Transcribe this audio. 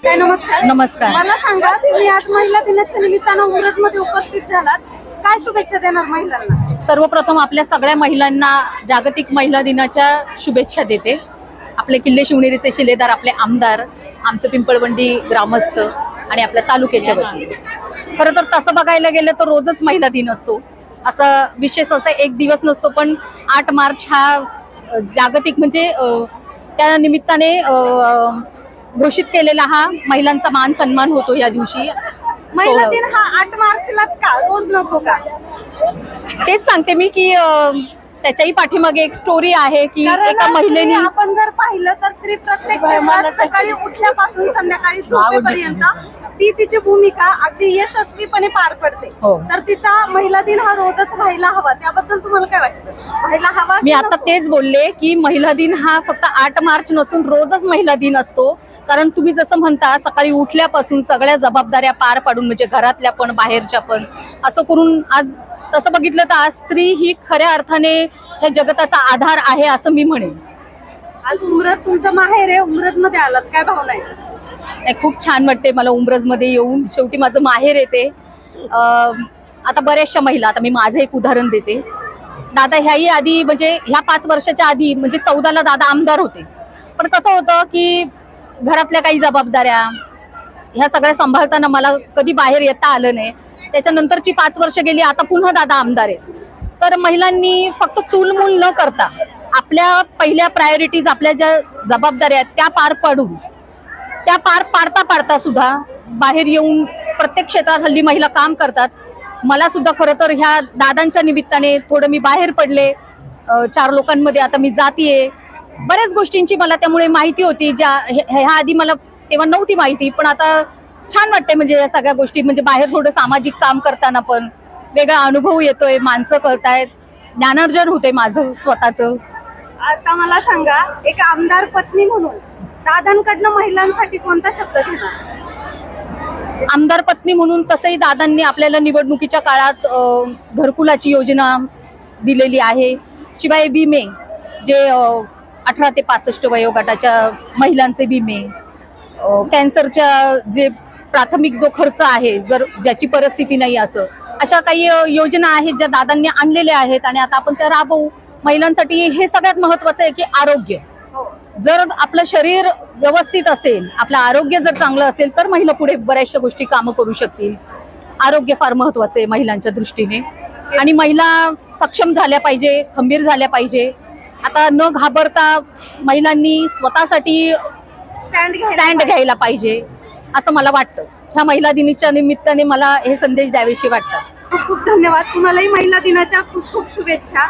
काय नमस्कार. नमस्कार. मला सांगा, तुम्ही आज महिला दिनाच्या निमित्तानं उमरज मध्ये उपस्थित झालात, काय शुभेच्छा देणार महिलांना? सर्वप्रथम आपल्या सगळ्या महिलांना जागतिक महिला दिनाच्या शुभेच्छा देते. आपले किल्ले शिवनेरीचे शिलेदार, आपले आमदार, आमचं पिंपळवंडी ग्रामस्थ आणि आपल्या तालुक्याच्या वतीने. खरं तर तसं बघायला गेलं तर रोजच महिला दिन असतो, असं विशेष असा एक दिवस नसतो. पण 8 मार्च हा जागतिक म्हणजे त्या निमित्ताने घोषित केलेला हा महिलांचा मान सन्मान होतो या दिवशी. महिला दिन हा 8 मार्चलाच का, रोज नको का? तेच सांगते मी की त्याच्याही पाठीमागे एक स्टोरी आहे की एका महिलेने, आपण जर पाहिलं तर स्त्री प्रत्येक क्षेत्रात सकाळी उठल्यापासून संध्याकाळी झोपेपर्यंत ती तिची भूमिका अगदी यशस्वीपणे पार पडते. तर तिचा महिला दिन हा रोजच व्हायला हवा, त्याबद्दल तुम्हाला काय वाटतं? व्हायला हवा? मी आता तेच बोलले की महिला दिन हा फक्त 8 मार्च नसून रोजच महिला दिन असतो. कारण तुम्ही जसं म्हणता, सकाळी उठल्यापासून सगळ्या जबाबदाऱ्या पार पाडून, म्हणजे घरातल्या पण बाहेरच्या पण, असं करून आज तसं बघितलं तर आज स्त्री ही खऱ्या अर्थाने ह्या जगताचा आधार आहे असं मी म्हणेन. आज उमरज तुमचं माहेर आहे, उमरज मध्ये आलात, काय भावना आहे? खूप छान वाटते मला उमरज मध्ये येऊन. शेवटी माझं माहेर येते. आता बऱ्याचशा महिला, आता मी माझं एक उदाहरण देते. दादा ह्याही आधी, म्हणजे ह्या 5 वर्षाच्या आधी, म्हणजे 14ला दादा आमदार होते. पण कसं होतं की घरातल्या काही जबाबदाऱ्या ह्या सगळ्या सांभाळताना मला कधी बाहेर येता आलं नाही. त्याच्यानंतरची 5 वर्ष गेली, आता पुन्हा दादा आमदार आहेत. तर महिलांनी फक्त चूलमूल न करता आपल्या पहिल्या प्रायोरिटीज, आपल्या ज्या जबाबदाऱ्या आहेत त्या पार पाडून, त्या पार पाडता पाडता सुद्धा बाहेर येऊन प्रत्येक क्षेत्रात हल्ली महिला काम करतात. मला सुद्धा खरं तर ह्या दादांच्या निमित्ताने थोडं मी बाहेर पडले, 4 लोकांमध्ये आता मी जातीये. बऱ्याच गोष्टींची मला त्यामुळे माहिती होती, ज्या ह्या आधी मला तेव्हा नव्हती माहिती. पण आता छान वाटते, म्हणजे या सगळ्या गोष्टी, म्हणजे बाहेर थोडं सामाजिक काम करताना पण वेगळा अनुभव येतोय, माणसं कळतायत, ज्ञानार्जन होते माझं स्वतःचं. आता मला सांगा, एक आमदार पत्नी म्हणून दादांकडनं महिलांसाठी कोणता शब्द घेणार? आमदार पत्नी म्हणून तसंही दादांनी आपल्याला निवडणुकीच्या काळात घरकुलाची योजना दिलेली आहे. शिवाय विमे, जे 18 ते 65 वयोगटाच्या महिलांचे विमे, कॅन्सरच्या जे प्राथमिक जो खर्च आहे, जर ज्याची परिस्थिती नाही, असं अशा काही योजना आहेत ज्या दादांनी आणलेल्या आहेत आणि आता आपण त्या राबवू. महिलांसाठी हे सगळ्यात महत्वाचं आहे की आरोग्य. जर आपलं शरीर व्यवस्थित असेल, आपलं आरोग्य जर चांगलं असेल, तर महिला पुढे बऱ्याचशा गोष्टी कामं करू शकतील. आरोग्य फार महत्वाचं आहे महिलांच्या दृष्टीने. आणि महिला सक्षम झाल्या पाहिजे, खंबीर झाल्या पाहिजे. आता न घाबरता महिलांनी स्वतःसाठी स्टँड घ्यायला पाहिजे असं मला वाटतं. ह्या महिला दिनाच्या निमित्ताने मला हे संदेश द्यावेशी वाटतात. खूप खूप धन्यवाद. तुम्हालाही महिला दिनाच्या खूप खूप शुभेच्छा.